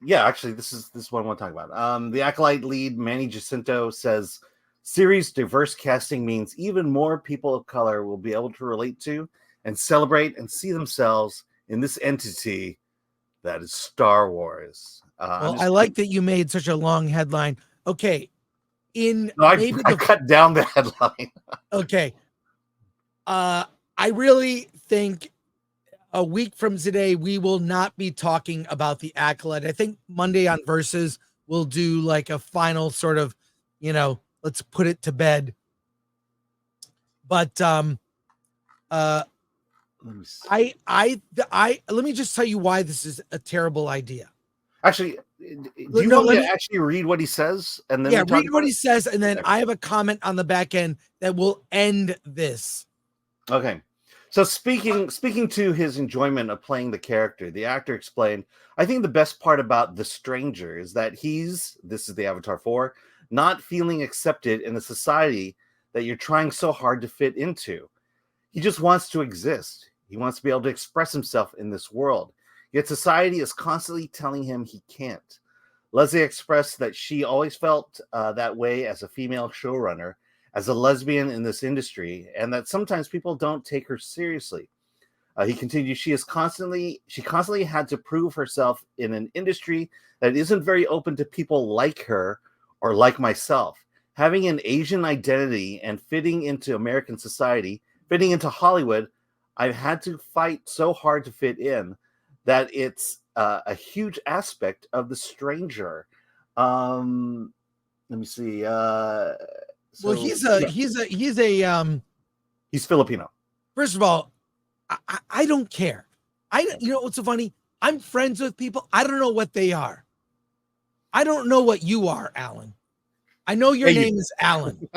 yeah, actually, this is what I want to talk about. The Acolyte lead Manny Jacinto says series diverse casting means even more people of color will be able to relate to and celebrate and see themselves in this entity that is Star Wars. Well, I like that you made such a long headline. Okay, I cut down the headline. Okay, I really think a week from today we will not be talking about the Acolyte. I think Monday on Versus we'll do like a final sort of, let's put it to bed. But let me just tell you why this is a terrible idea. Actually, do you want me to actually read what he says and then read what he says, and then I have a comment on the back end that will end this. Okay. So speaking to his enjoyment of playing the character, the actor explained, I think the best part about The Stranger is that this is the Avatar 4, not feeling accepted in a society that you're trying so hard to fit into. He just wants to exist. He wants to be able to express himself in this world. Yet society is constantly telling him he can't. Leslie expressed that she always felt that way as a female showrunner, as a lesbian in this industry, and that sometimes people don't take her seriously. He continued, she constantly had to prove herself in an industry that isn't very open to people like her or like myself. Having an Asian identity and fitting into American society, fitting into Hollywood, I've had to fight so hard to fit in that it's a huge aspect of The Stranger. Let me see. Well, he's Filipino. First of all, I don't care. You know what's so funny? I'm friends with people. I don't know what they are. I don't know what you are, Alan. I know your name is Alan.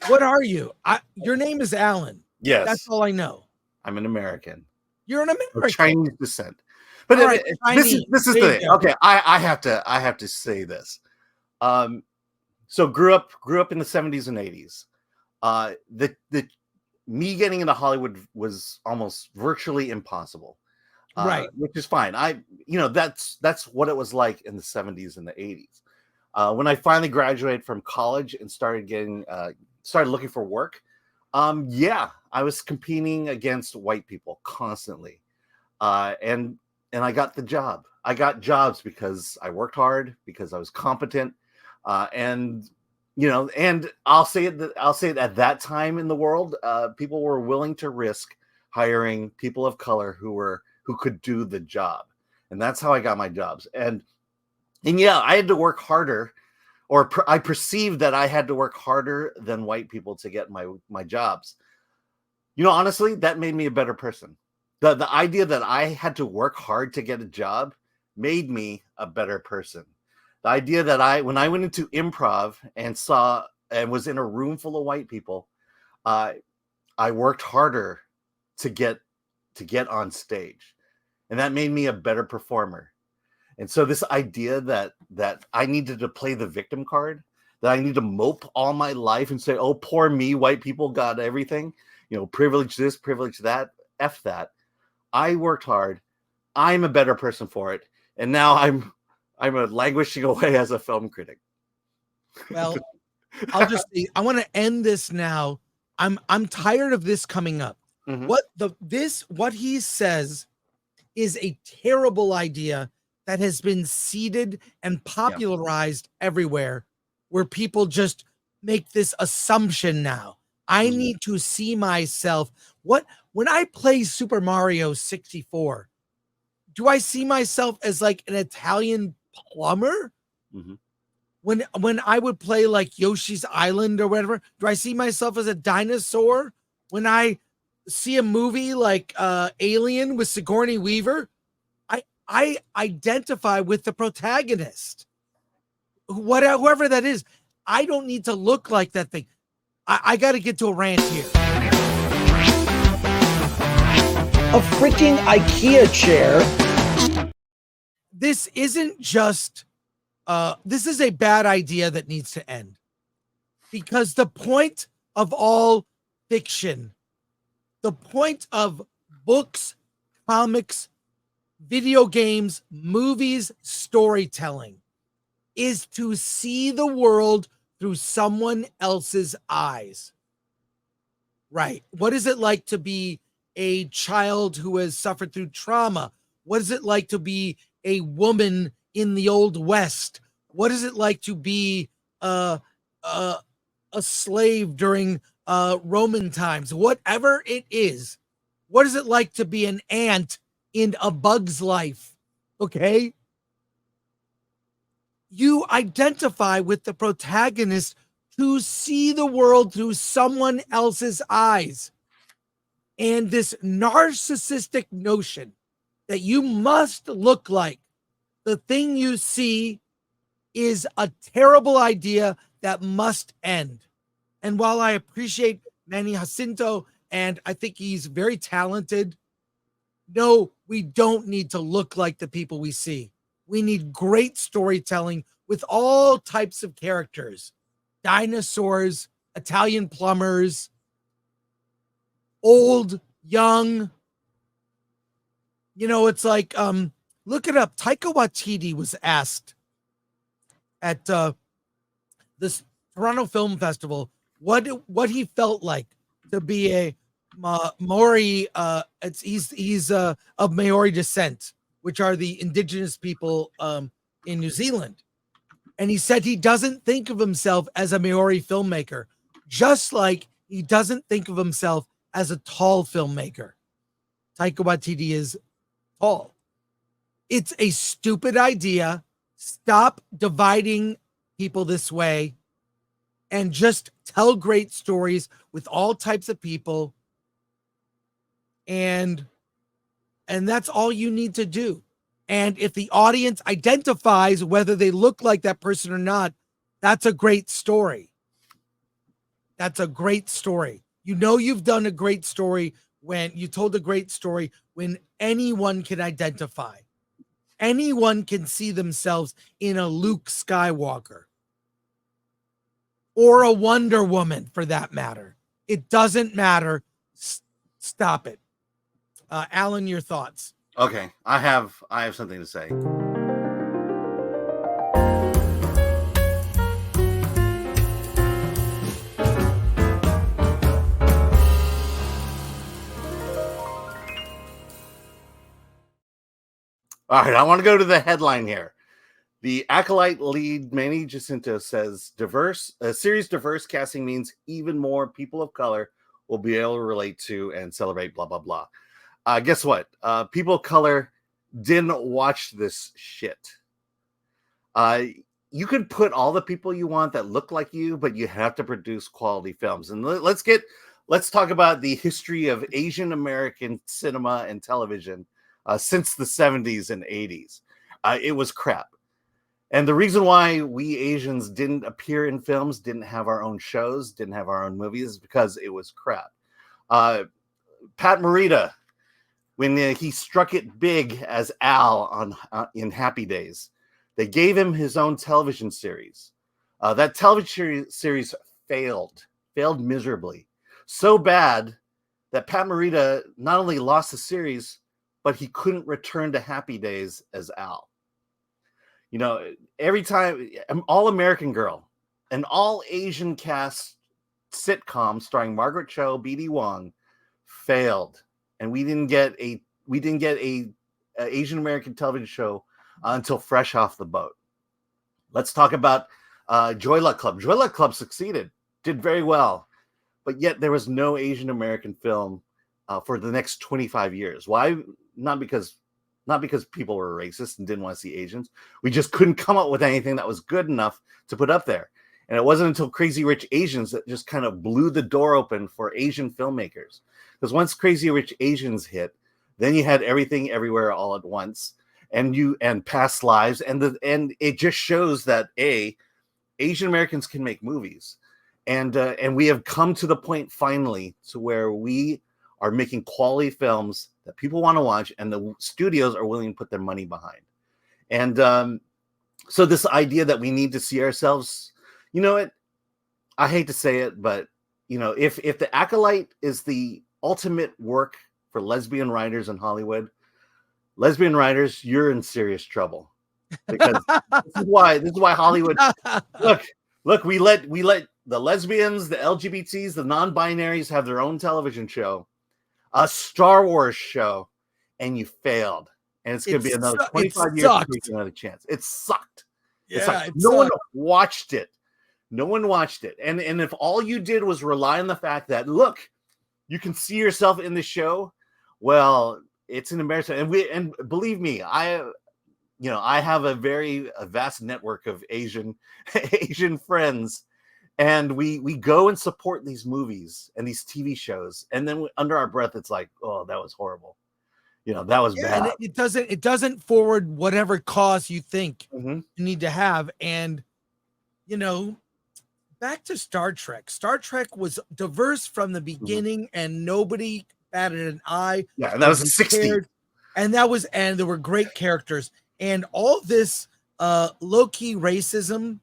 What are you? Your name is Alan. Yes. That's all I know. I'm an American. You're an American. Of Chinese descent. But right, this is the thing. Okay, I have to say this. So grew up in the 70s and 80s. Me getting into Hollywood was almost virtually impossible. Right. Which is fine. That's what it was like in the 70s and the 80s. When I finally graduated from college and started looking for work, I was competing against white people constantly. And I got the job. I got jobs because I worked hard, because I was competent, and I'll say it at that time in the world, people were willing to risk hiring people of color who could do the job, and that's how I got my jobs. And I had to work harder, or I perceived that I had to work harder than white people to get my jobs. Honestly, that made me a better person. The idea that I had to work hard to get a job made me a better person. The idea that when I went into improv and was in a room full of white people, I worked harder to get on stage, and that made me a better performer. And so this idea that I needed to play the victim card, that I need to mope all my life and say, "Oh, poor me, white people got everything," privilege this, privilege that, F that. I worked hard. I'm a better person for it. And now I'm languishing away as a film critic. Well, I'll just say, I want to end this now. I'm tired of this coming up. Mm-hmm. What he says is a terrible idea that has been seeded and popularized everywhere, where people just make this assumption now. I need to see myself. When I play Super Mario 64, do I see myself as like an Italian plumber? Mm-hmm. When I would play like Yoshi's Island or whatever, do I see myself as a dinosaur? When I see a movie like Alien with Sigourney Weaver, I identify with the protagonist, whoever that is. I don't need to look like that thing. I got to get to a rant here. A freaking IKEA chair. This isn't just, this is a bad idea that needs to end. Because the point of all fiction, the point of books, comics, video games, movies, storytelling is to see the world through someone else's eyes. Right. What is it like to be a child who has suffered through trauma? What is it like to be a woman in the Old West? What is it like to be a slave during Roman times? Whatever it is, what is it like to be an ant in A Bug's Life? Okay. You identify with the protagonist to see the world through someone else's eyes. And this narcissistic notion that you must look like the thing you see is a terrible idea that must end. And while I appreciate Manny Jacinto and I think he's very talented, no, we don't need to look like the people we see. We need great storytelling with all types of characters. Dinosaurs, Italian plumbers, old, young. You know, it's like, look it up. Taika Waititi was asked at this Toronto Film Festival what he felt like to be a Maori. He's of Maori descent, which are the indigenous people in New Zealand. And he said he doesn't think of himself as a Maori filmmaker, just like he doesn't think of himself as a tall filmmaker. Taika Waititi is tall. It's a stupid idea. Stop dividing people this way and just tell great stories with all types of people. And that's all you need to do. And if the audience identifies whether they look like that person or not, that's a great story. That's a great story. You know you've done a great story when you told a great story when anyone can identify. Anyone can see themselves in a Luke Skywalker or a Wonder Woman for that matter. It doesn't matter. Stop it. Alan, your thoughts. Okay, I have something to say. All right, I want to go to the headline here. The Acolyte lead Manny Jacinto says series diverse casting means even more people of color will be able to relate to and celebrate blah, blah, blah. Guess what? People of color didn't watch this shit. You could put all the people you want that look like you, but you have to produce quality films. And let's talk about the history of Asian American cinema and television since the 70s and 80s. It was crap. And the reason why we Asians didn't appear in films, didn't have our own shows, didn't have our own movies is because it was crap. Pat Morita, when he struck it big as Al in Happy Days, they gave him his own television series. That television series failed miserably. So bad that Pat Morita not only lost the series, but he couldn't return to Happy Days as Al. You know, every time, All American Girl, an all Asian cast sitcom starring Margaret Cho, B.D. Wong, failed. And we didn't get a Asian American television show until Fresh Off the Boat. Let's talk about Joy Luck Club. Joy Luck Club succeeded, did very well, but yet there was no Asian American film for the next 25 years. Why? Not because people were racist and didn't want to see Asians. We just couldn't come up with anything that was good enough to put up there. And it wasn't until Crazy Rich Asians that just kind of blew the door open for Asian filmmakers. Because once Crazy Rich Asians hit, then you had Everything Everywhere All at Once, and Past Lives, and it just shows that Asian Americans can make movies, and we have come to the point finally to where we are making quality films that people want to watch, and the studios are willing to put their money behind. And so this idea that we need to see ourselves, you know what? I hate to say it, but you know, if The Acolyte is the ultimate work for lesbian writers in Hollywood, lesbian writers, you're in serious trouble because this is why Hollywood look, we let the lesbians, the LGBTs, the non-binaries have their own television show, a Star Wars show, and you failed. And it's going to be another 25 years to take another chance. It sucked. Yeah, no one watched it. No one watched it. And if all you did was rely on the fact that, look, you can see yourself in the show, well, it's an embarrassment. And believe me, I have a vast network of Asian friends, and we go and support these movies and these TV shows, and then under our breath, it's like, oh, that was horrible. That was bad. And it doesn't forward whatever cause you think Mm-hmm. you need to have. And back to Star Trek. Star Trek was diverse from the beginning, and nobody batted an eye. Yeah, and that was 60. And there were great characters. And all this low-key racism,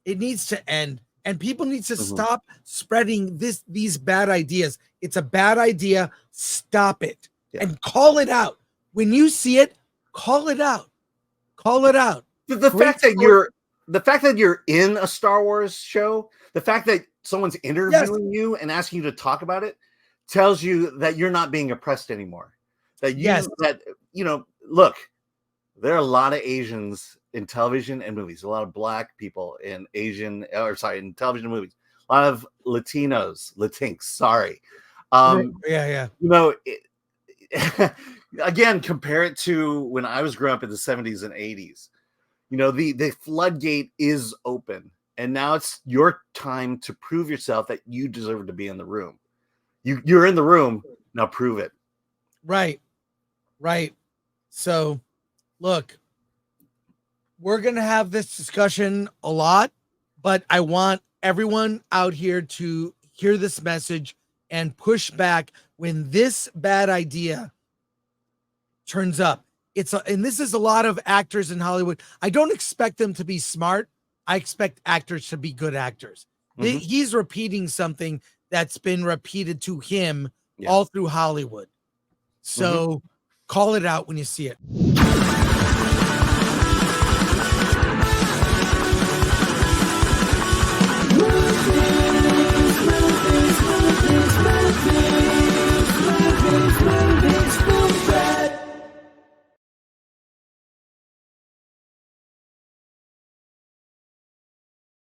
it needs to end. And people need to stop spreading these bad ideas. It's a bad idea. Stop it. Yeah. And call it out. When you see it, call it out. Call it out. The fact that you're in a Star Wars show, the fact that someone's interviewing you and asking you to talk about it tells you that you're not being oppressed anymore. Look, there are a lot of Asians in television and movies, a lot of Black people in in television and movies, a lot of Latinos, Latinx, sorry. Again, compare it to when I was growing up in the 70s and 80s. The floodgate is open, and now it's your time to prove yourself that you deserve to be in the room. You're in the room, now prove it. Right. So, look, we're going to have this discussion a lot, but I want everyone out here to hear this message and push back when this bad idea turns up. And this is a lot of actors in Hollywood. I don't expect them to be smart. I expect actors to be good actors. Mm-hmm. He's repeating something that's been repeated to him all through Hollywood. So call it out when you see it.